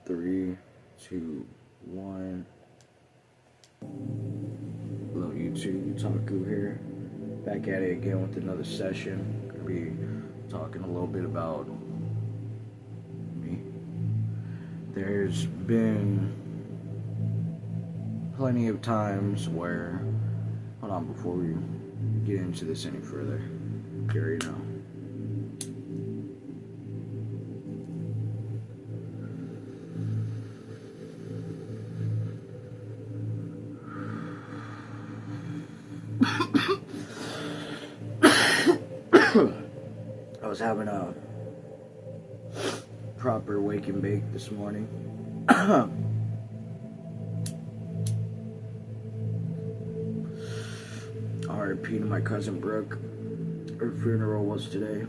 3, 2, 1. Hello YouTube-Otaku here. Back at it again with another session. Gonna be talking a little bit about me. There's been plenty of times where, hold on, before we get into this any further, you know. I was having a proper wake and bake this morning. RIP to my cousin Brooke. Her funeral was today.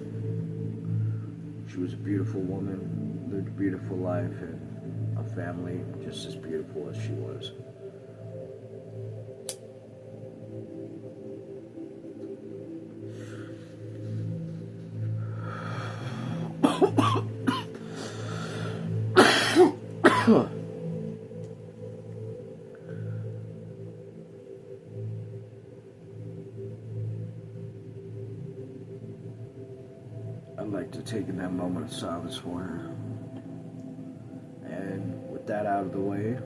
She was a beautiful woman, lived a beautiful life, and a family just as beautiful as she was. I'd like to take that moment of silence for her. And with that out of the way,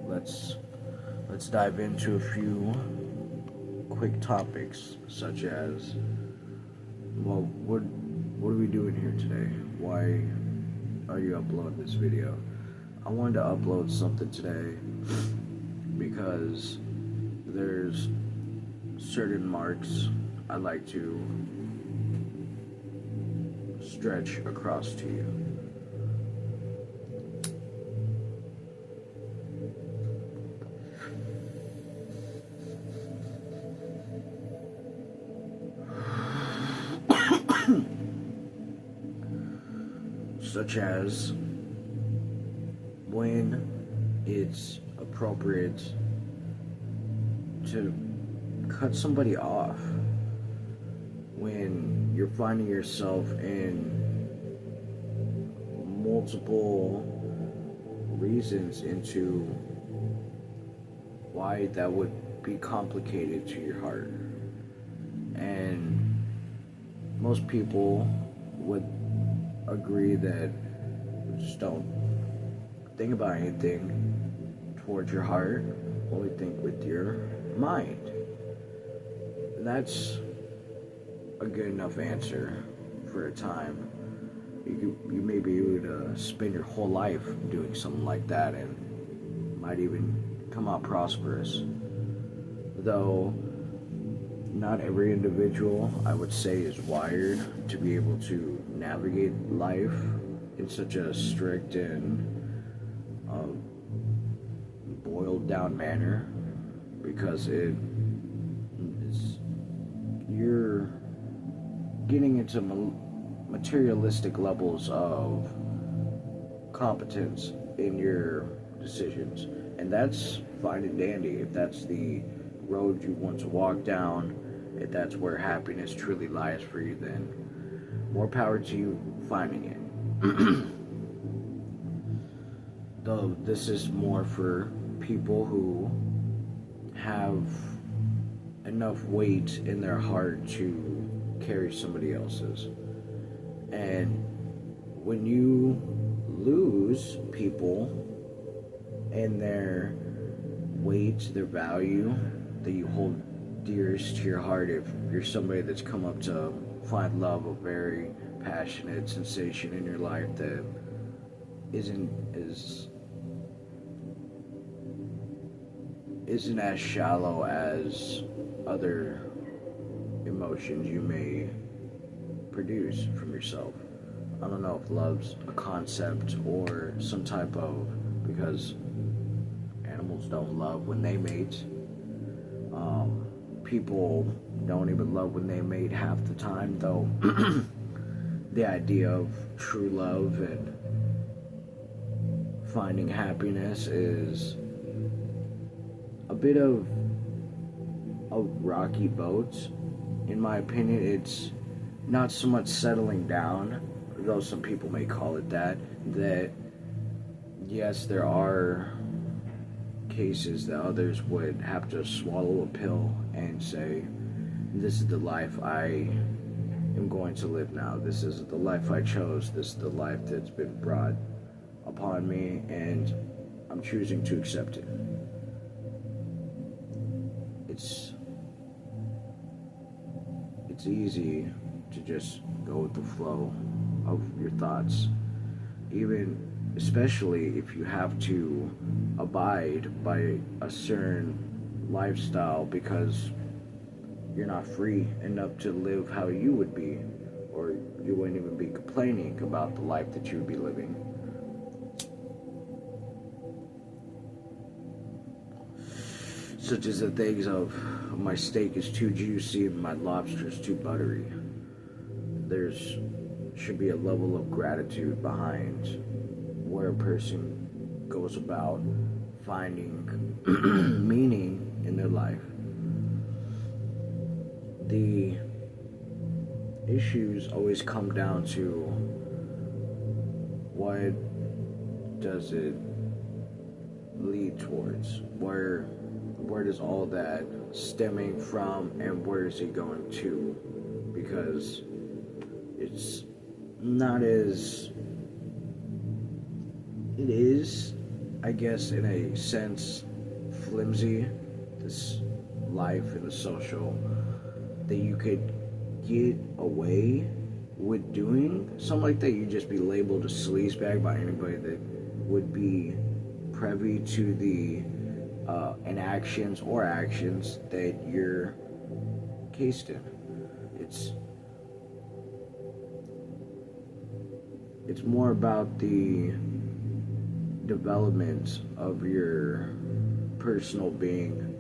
let's dive into a few quick topics, such as, well, what are we doing here today? Why are you uploading this video? I wanted to upload something today because there's certain marks I'd like to stretch across to you. Such as when it's appropriate to cut somebody off, when you're finding yourself in multiple reasons into why that would be complicated to your heart. And most people would agree that just don't think about anything towards your heart, only think with your mind. And that's a good enough answer for a time. You may be able to spend your whole life doing something like that and might even come out prosperous. Though not every individual, I would say, is wired to be able to navigate life in such a strict and boiled down manner, because you're getting into materialistic levels of competence in your decisions, and that's fine and dandy if that's the road you want to walk down. If that's where happiness truly lies for you, then more power to you finding it. Though this is more for people who have enough weight in their heart to carry somebody else's. And when you lose people and their weight, their value that you hold dearest to your heart, if you're somebody that's come up to find love, a very passionate sensation in your life that isn't as shallow as other emotions you may produce from yourself. I don't know if love's a concept or some type of, because animals don't love when they mate. People don't even love when they mate half the time, though. The idea of true love and finding happiness is a bit of a rocky boat, in my opinion. It's not so much settling down, though some people may call it that yes, there are cases that others would have to swallow a pill and say, this is the life I am going to live now. This is the life I chose. This is the life that's been brought upon me, and I'm choosing to accept it. It's easy to just go with the flow of your thoughts, even especially if you have to abide by a certain lifestyle because you're not free enough to live how you would be, or you wouldn't even be complaining about the life that you would be living. Such as the things of my steak is too juicy and my lobster is too buttery. There's should be a level of gratitude behind where a person goes about finding meaning in their life. The issues always come down to what does it lead towards? Where does all that stemming from, and where is it going to? Because it's not as it is, I guess, in a sense, flimsy, this life and the social, that you could get away with doing something like that. You'd just be labeled a sleazebag by anybody that would be privy to the inactions or actions that you're cased in. It's more about the development of your personal being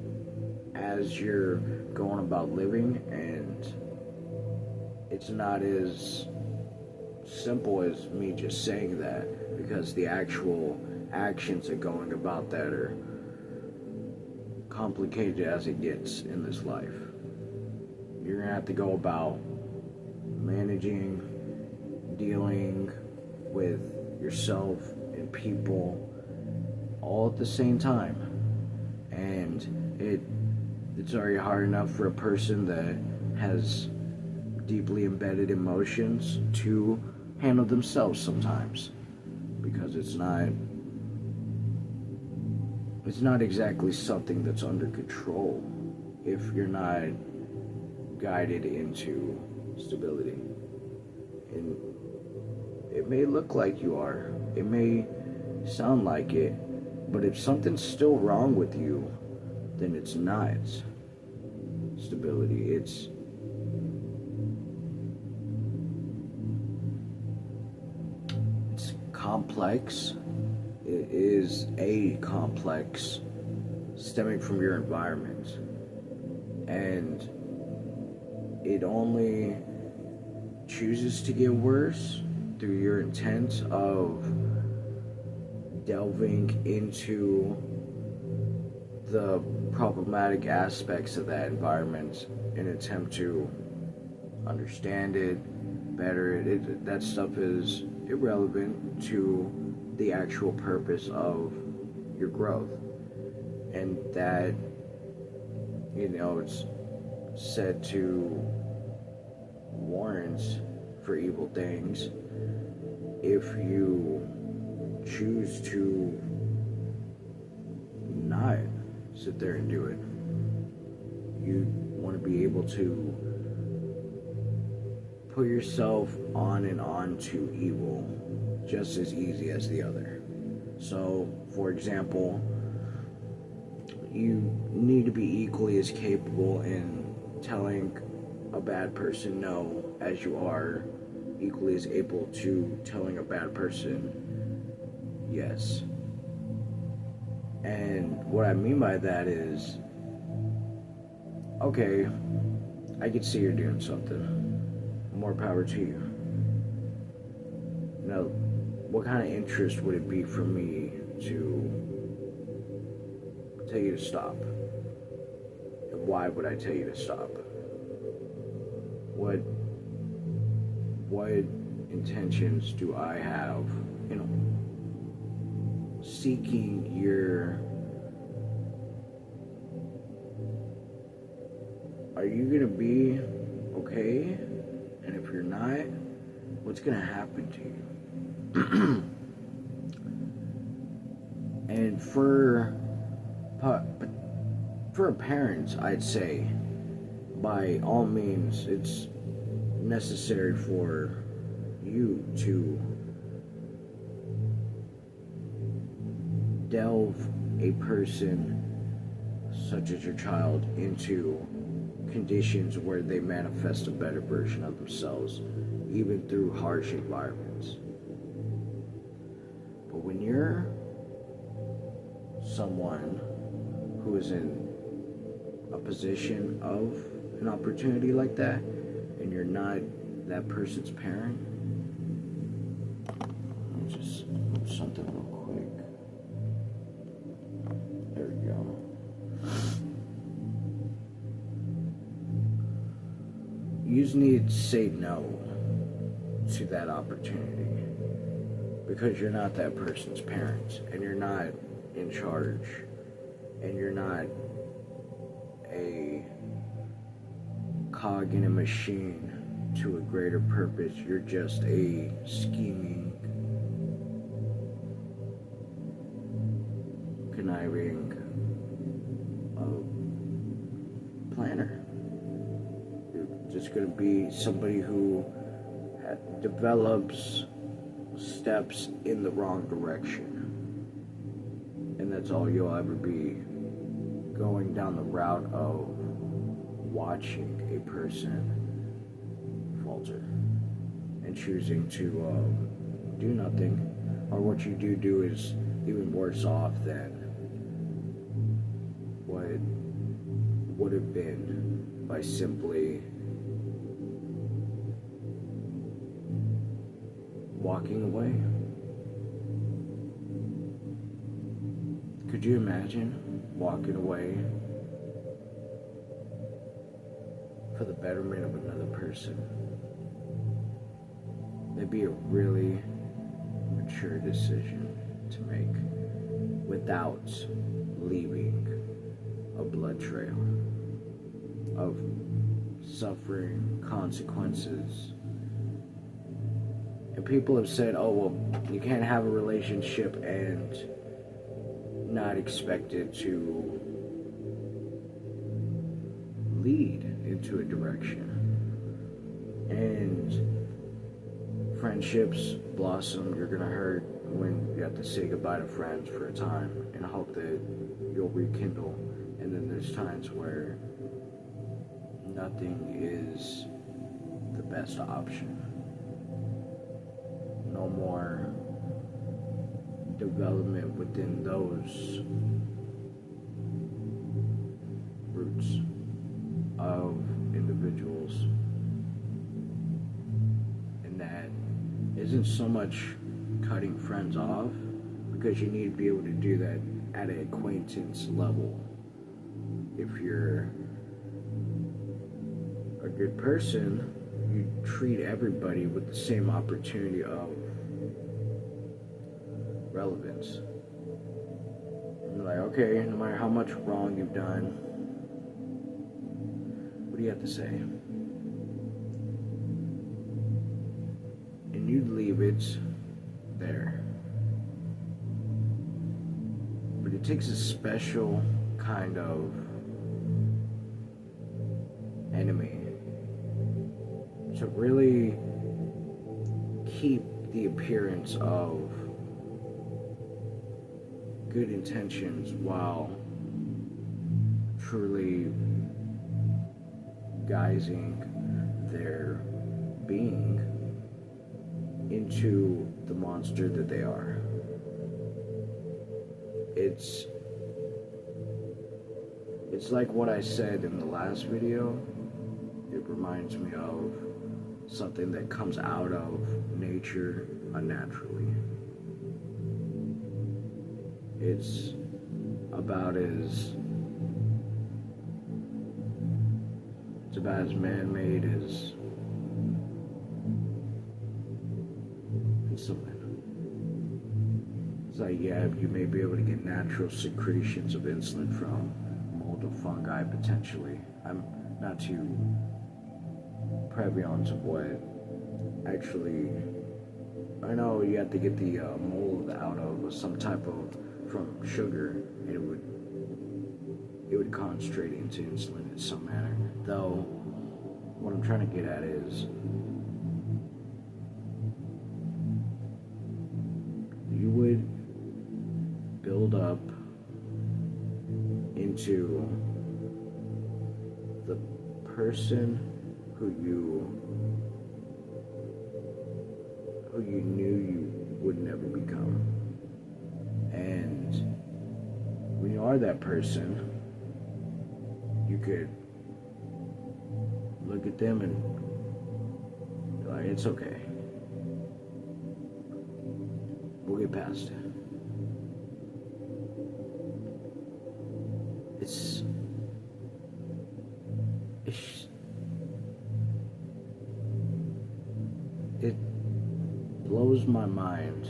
as you're going about living, and it's not as simple as me just saying that, because the actual actions that going about that are complicated as it gets in this life. You're gonna have to go about managing, dealing with yourself and people all at the same time, and it's already hard enough for a person that has deeply embedded emotions to handle themselves sometimes, because it's not exactly something that's under control if you're not guided into stability. And it may look like you are, it may sound like it, but if something's still wrong with you, then it's not stability. It's complex. It is a complex stemming from your environment, and it only chooses to get worse through your intent of delving into the problematic aspects of that environment in an attempt to understand it, better it. That stuff is irrelevant to the actual purpose of your growth. And that, it's said to warrant for evil things if you choose to not sit there and do it. You want to be able to put yourself on and on to evil just as easy as the other. So, for example, you need to be equally as capable in telling a bad person no as you are equally as able to telling a bad person yes. And what I mean by that is, okay, I can see you're doing something. More power to you. Now, what kind of interest would it be for me to tell you to stop? And why would I tell you to stop? What intentions do I have, seeking your... Are you gonna be okay? And if you're not, what's gonna happen to you? And for parents, I'd say, by all means, it's necessary for you to delve a person such as your child into conditions where they manifest a better version of themselves, even through harsh environments. But when you're someone who is in a position of an opportunity like that, and you're not that person's parent, let me just move something real quick. There we go. You just need to say no to that opportunity, because you're not that person's parent, and you're not in charge, and you're not a cog in a machine to a greater purpose. You're just a scheming, conniving planner. You're just going to be somebody who develops steps in the wrong direction. And that's all you'll ever be, going down the route of watching a person falter and choosing to do nothing, or what you do is even worse off than what would have been by simply walking away. Could you imagine walking away for the betterment of another person? That'd be a really mature decision to make without leaving a blood trail of suffering, consequences. And people have said, oh, well, you can't have a relationship and not expect it to lead into a direction. And friendships blossom. You're gonna hurt when you have to say goodbye to friends for a time and hope that you'll rekindle. And then there's times where nothing is the best option. No more development within those roots of individuals. And that isn't so much cutting friends off, because you need to be able to do that at an acquaintance level. If you're a good person, you treat everybody with the same opportunity of relevance. And you're like, okay, no matter how much wrong you've done, what do you have to say? And you'd leave it there. But it takes a special kind of enemy to really keep the appearance of good intentions while truly guising their being into the monster that they are. It's like what I said in the last video. It reminds me of something that comes out of nature unnaturally. It's about as man-made as insulin. It's like, yeah, you may be able to get natural secretions of insulin from mold or fungi potentially. I'm not too prevalent of what actually. I know you have to get the mold out of some type of from sugar, and it would concentrate into insulin in some manner. Though, what I'm trying to get at is, you would build up into the person who you knew you would never become. And when you are that person, you could look at them and be like, it's okay. We'll get past it. It blows my mind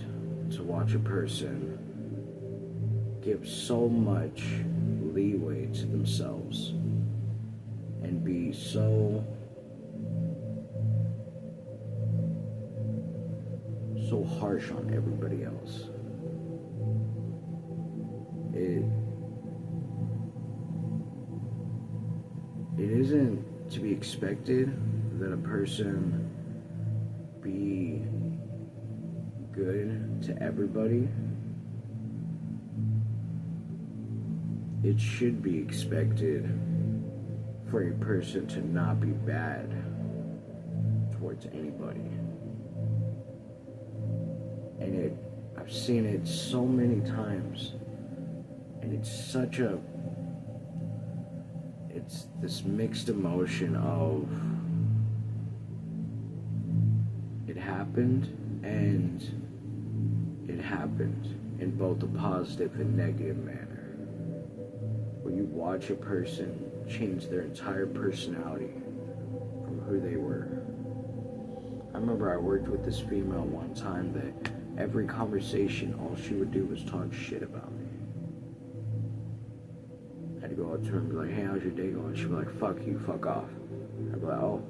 to watch a person give so much leeway to themselves and be so harsh on everybody else. It isn't to be expected that a person be good to everybody. It should be expected for a person to not be bad towards anybody. And I've seen it so many times, and it's this mixed emotion of it happened and it happened in both a positive and negative manner, where you watch a person change their entire personality from who they were. I remember I worked with this female one time that every conversation, all she would do was talk shit about me. I had to go up to her and be like, hey, how's your day going? She'd be like, fuck you, fuck off. I'd be like, oh,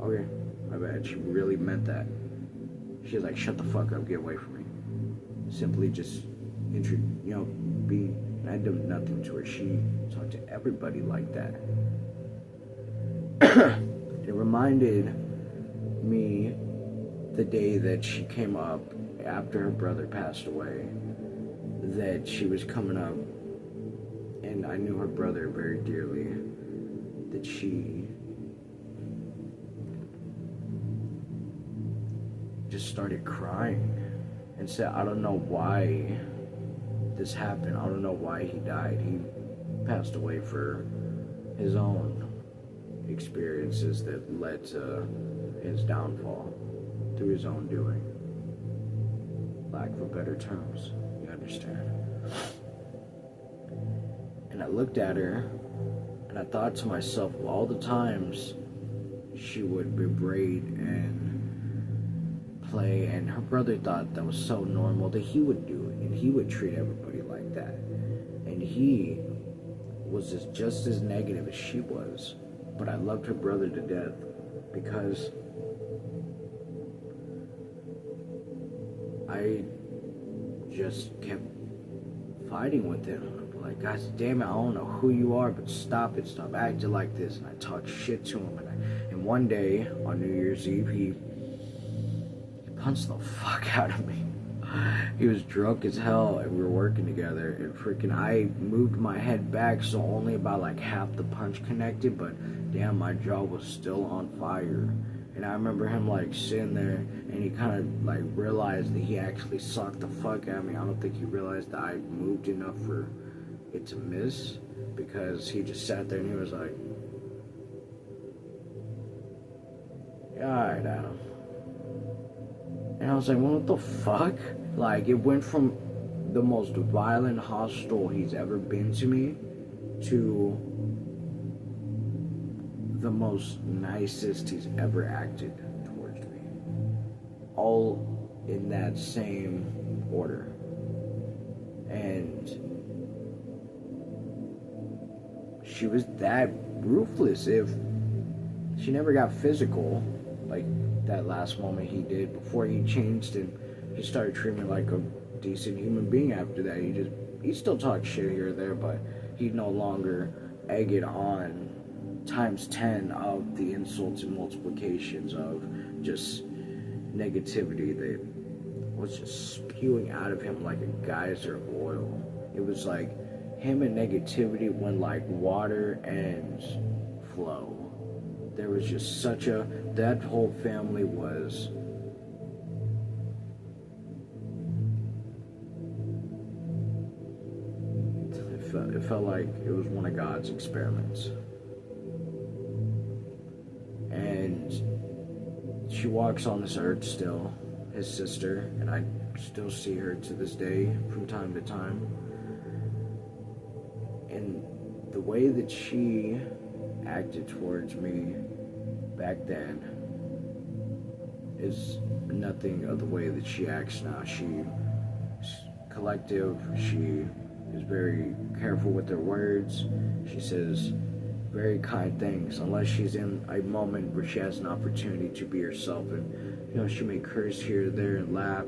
okay, my bad. She really meant that. She was like, shut the fuck up, get away from me. Simply just, and I did nothing to her. She talked to everybody like that. It reminded me the day that she came up after her brother passed away, that she was coming up, and I knew her brother very dearly, that she just started crying and said, I don't know why this happened. I don't know why he died. He passed away for his own experiences that led to his downfall through his own doing. Lack for better terms, you understand? And I looked at her and I thought to myself, of all the times she would berate and play, and her brother thought that was so normal that he would do it, and he would treat everybody like that, and he was just as negative as she was. But I loved her brother to death because I just kept fighting with him. I'm like, God damn it, I don't know who you are, but stop it, stop acting like this. And I talked shit to him, and one day on New Year's Eve, he punched the fuck out of me. He was drunk as hell, and we were working together, and I moved my head back, so only about like half the punch connected, but damn, my jaw was still on fire. And I remember him like sitting there, and he kind of like realized that he actually socked the fuck out of me. I don't think he realized that I moved enough for it to miss, because he just sat there and he was like, yeah, alright, Adam. And I was like, well, what the fuck? Like, it went from the most violent, hostile he's ever been to me to the most nicest he's ever acted towards me. All in that same order. she was that ruthless. If she never got physical, like that last moment he did before he changed and he started treating me like a decent human being after that. He still talked shit here or there, but he'd no longer egg it on times 10 of the insults and multiplications of just negativity that was just spewing out of him like a geyser of oil. It was like him and negativity went like water and flow. There was just that whole family was it felt like it was one of God's experiments. And she walks on this earth still, his sister, and I still see her to this day from time to time. And the way that she acted towards me back then is nothing of the way that she acts now. She's collective, she is very careful with her words, she says very kind things, unless she's in a moment where she has an opportunity to be herself. And she may curse here or there and laugh,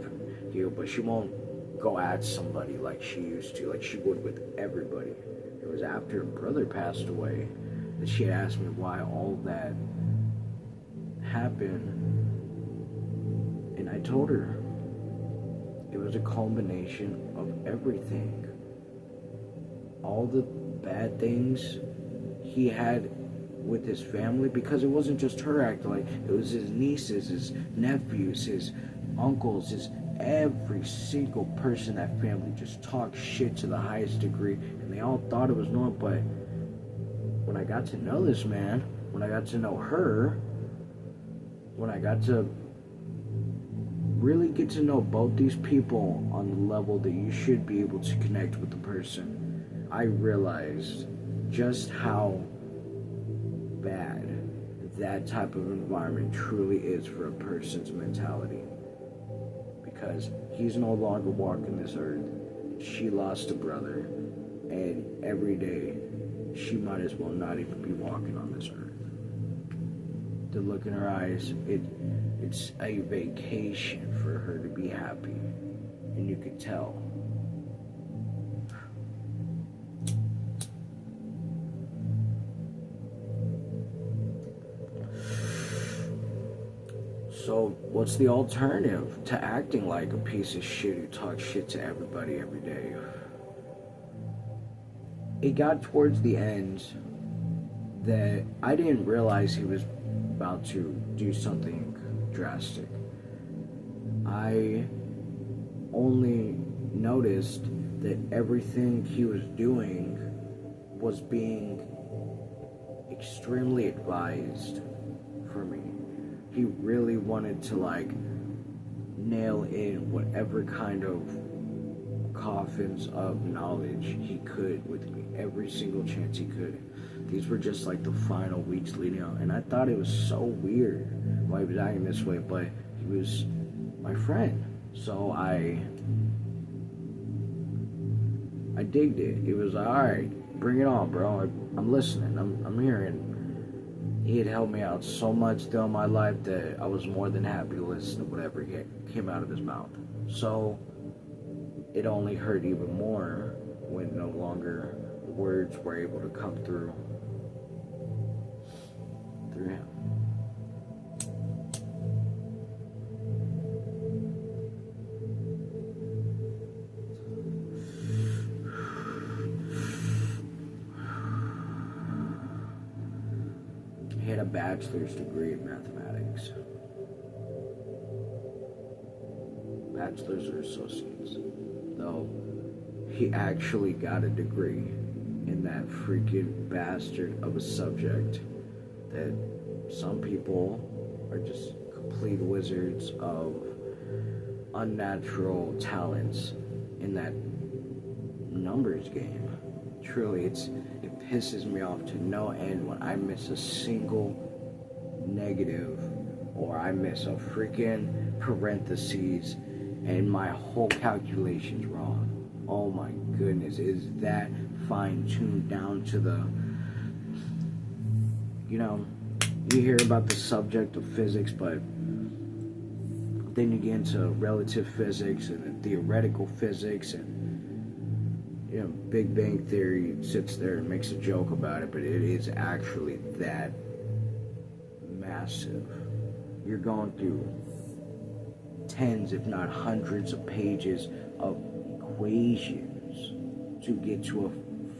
but she won't go at somebody like she used to, like she would with everybody. It was after her brother passed away that she asked me why all that happened, and I told her it was a culmination of everything. All the bad things he had with his family, because it wasn't just her acting like, it was his nieces, his nephews, his uncles, his every single person in that family just talked shit to the highest degree, and they all thought it was normal. But when I got to know this man, when I got to know her, when I got to really get to know both these people on the level that you should be able to connect with the person, I realized just how bad that type of environment truly is for a person's mentality. Because he's no longer walking this earth. She lost a brother, and every day she might as well not even be walking on this earth. The look in her eyes, it's a vacation for her to be happy, and you could tell. So what's the alternative to acting like a piece of shit who talks shit to everybody every day? It got towards the end that I didn't realize he was about to do something drastic. I only noticed that everything he was doing was being extremely advised for me. He really wanted to nail in whatever kind of coffins of knowledge he could with me, every single chance he could. These were just the final weeks leading out, and I thought it was so weird why he was acting this way, but he was my friend, so I digged it. It was like, alright, bring it on, bro. I'm listening, I'm hearing. He had helped me out so much throughout my life that I was more than happy to listen to whatever came out of his mouth. So it only hurt even more when no longer words were able to come through him. He had a bachelor's degree in mathematics. Bachelor's or associates. Though he actually got a degree in that freaking bastard of a subject that some people are just complete wizards of unnatural talents in that numbers game. Truly, it pisses me off to no end when I miss a single negative or I miss a freaking parentheses and my whole calculation's wrong. Oh my goodness, is that fine-tuned down to the you know, you hear about the subject of physics, but then you get into relative physics and theoretical physics, and you know, Big Bang Theory sits there and makes a joke about it, but it is actually that massive. You're going through tens, if not hundreds, of pages of equations to get to a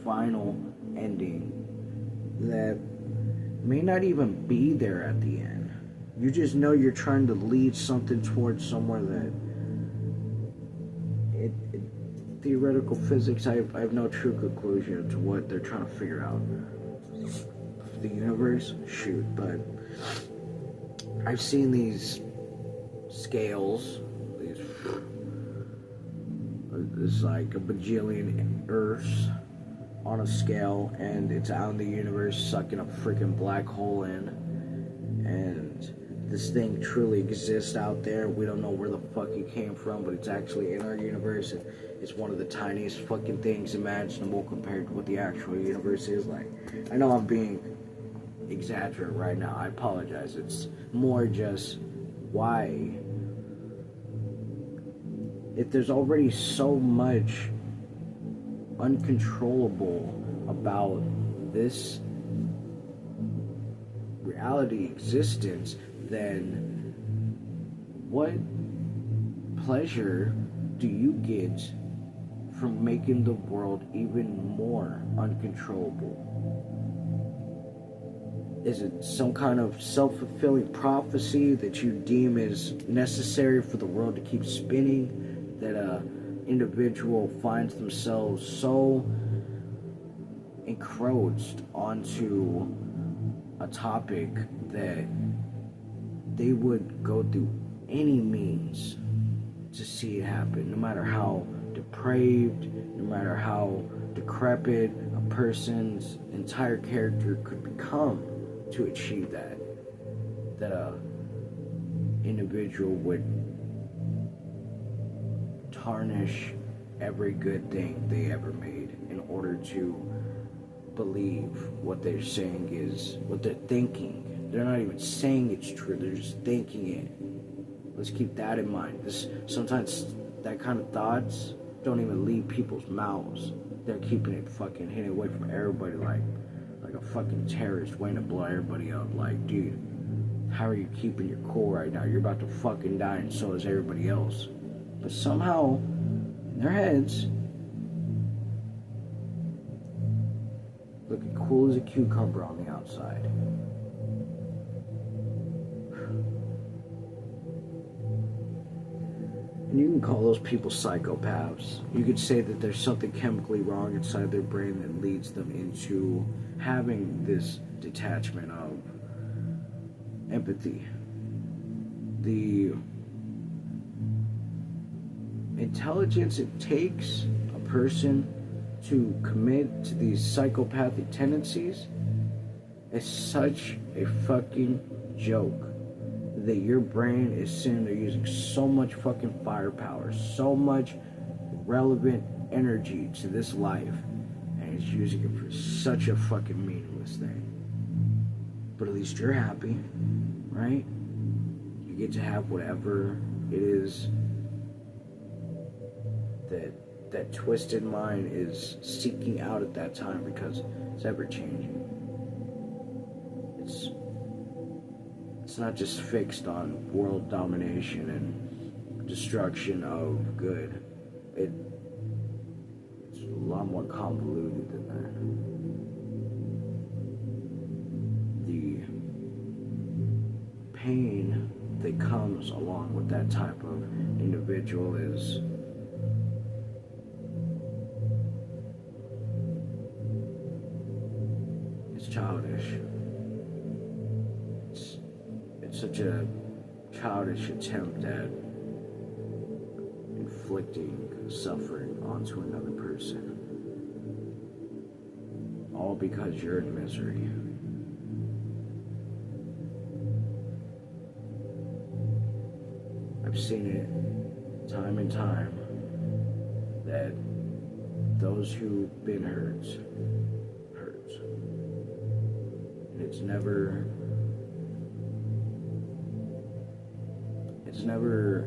final ending that may not even be there at the end. You just know you're trying to lead something towards somewhere that theoretical physics, I have no true conclusion to what they're trying to figure out. The universe, shoot, but I've seen these scales, it's like a bajillion Earths on a scale, and it's out in the universe sucking a freaking black hole in, and this thing truly exists out there. We don't know where the fuck it came from, but it's actually in our universe, and it's one of the tiniest fucking things imaginable compared to what the actual universe is like. I know I'm being exaggerate right now, I apologize. It's more just why, if there's already so much uncontrollable about this reality existence, then what pleasure do you get from making the world even more uncontrollable? Is it some kind of self-fulfilling prophecy that you deem is necessary for the world to keep spinning, that an individual finds themselves so encroached onto a topic that they would go through any means to see it happen, no matter how depraved, no matter how decrepit a person's entire character could become to achieve that a individual would tarnish every good thing they ever made in order to believe what they're saying is, what they're thinking. They're not even saying it's true, they're just thinking it. Let's keep that in mind. Sometimes that kind of thoughts don't even leave people's mouths. They're keeping it fucking hidden away from everybody like a fucking terrorist waiting to blow everybody up. Like, dude, how are you keeping your cool right now? You're about to fucking die, and so is everybody else. But somehow, in their heads, looking cool as a cucumber on the outside. And you can call those people psychopaths. You could say that there's something chemically wrong inside their brain that leads them into having this detachment of empathy. The intelligence it takes a person to commit to these psychopathic tendencies is such a fucking joke that your brain is sitting there using so much fucking firepower, so much relevant energy to this life, and it's using it for such a fucking meaningless thing. But at least you're happy, right? You get to have whatever it is that twisted mind is seeking out at that time, because it's ever changing. It's not just fixed on world domination and destruction of good. It's a lot more convoluted than that. The pain that comes along with that type of individual is childish. It's such a childish attempt at inflicting suffering onto another person, all because you're in misery. I've seen it time and time that those who've been hurt. And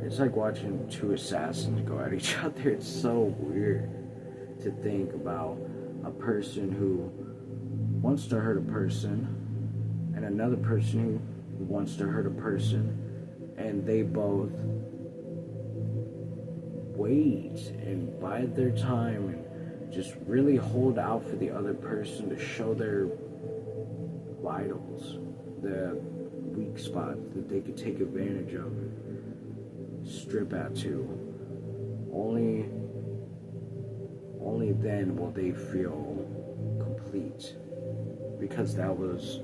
it's like watching two assassins go at each other. It's so weird to think about a person who wants to hurt a person and another person who wants to hurt a person, and they both wait and bide their time and just really hold out for the other person to show their vitals, the weak spots that they could take advantage of and strip at to. Only then will they feel complete, because that was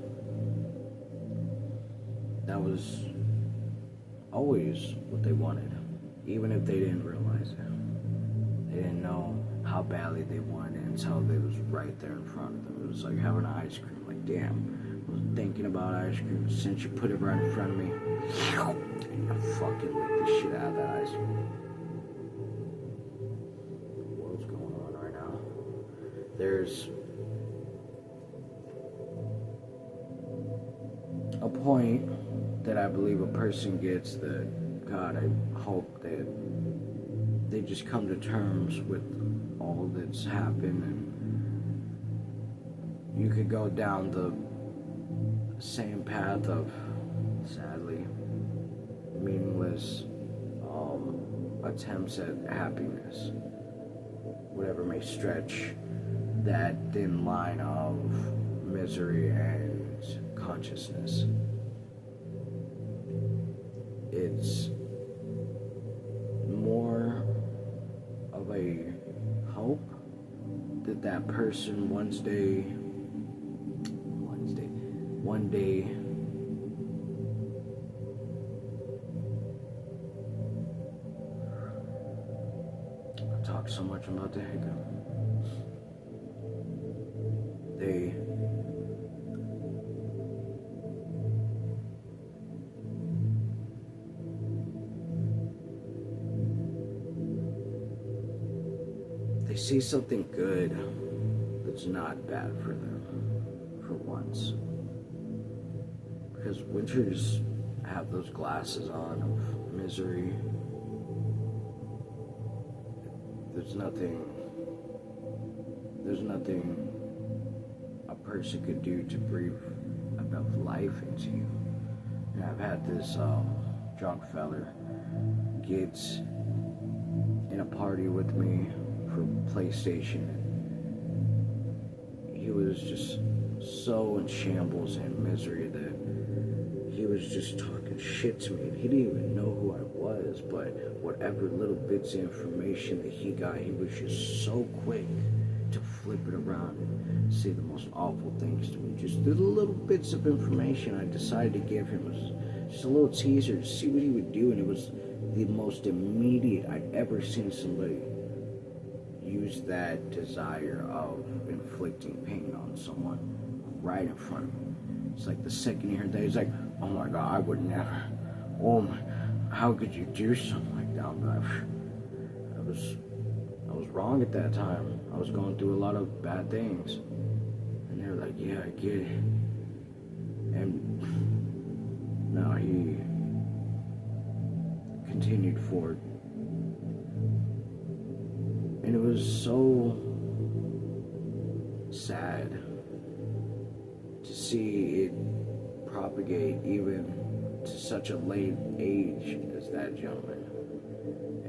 always what they wanted, even if they didn't realize it. They didn't know how badly they wanted it until it was right there in front of them. It was like having ice cream. Like, damn, I was thinking about ice cream since you put it right in front of me. And you fucking lick the shit out of that ice cream. What's going on right now? There's a point that I believe a person gets that, God, I hope that they just come to terms with all that's happened, and you could go down the same path of, sadly, meaningless attempts at happiness, whatever may stretch that thin line of misery and consciousness. It's more of a hope that that person one day I talk so much about the hiccup. They see something good that's not bad for them, for once. Because winters have those glasses on of misery. There's nothing a person could do to breathe enough life into you. And I've had this drunk feller get in a party with me for PlayStation. He was just so in shambles and misery that he was just talking shit to me. He didn't even know who I was, but whatever little bits of information that he got, he was just so quick to flip it around and say the most awful things to me. Just the little bits of information I decided to give him was just a little teaser to see what he would do, and it was the most immediate I'd ever seen somebody use that desire of inflicting pain on someone right in front of me. It's like the second he heard that, he's like, oh my God, I would never. Oh my, how could you do something like that? But I was wrong at that time. I was going through a lot of bad things. And they were like, yeah, I get it. And now he continued forward. And it was so sad to see it propagate even to such a late age as that gentleman.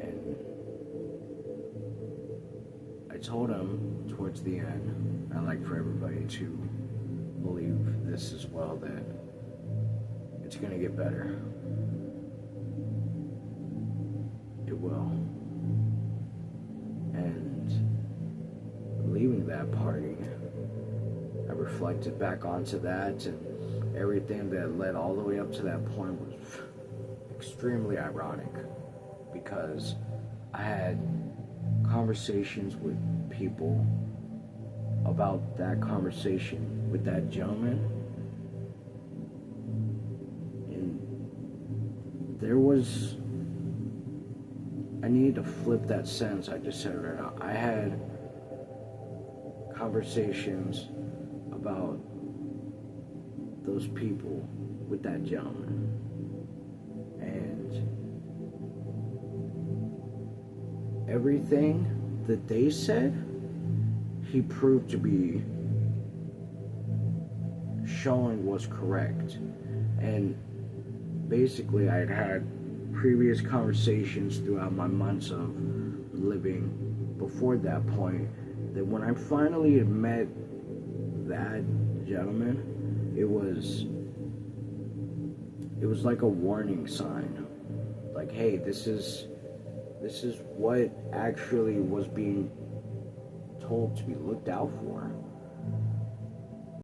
And I told him towards the end, I'd like for everybody to believe this as well, that it's going to get better. It will. And leaving that party, I reflected back onto that, and everything that led all the way up to that point was extremely ironic, because I had conversations with people about that conversation with that gentleman, and I needed to flip that sentence I just said right now. I had conversations about those people with that gentleman. And everything that they said, he proved to be showing was correct. And basically, I had previous conversations throughout my months of living before that point, that when I finally had met that gentleman, it was like a warning sign. Like, hey, this is what actually was being told to be looked out for.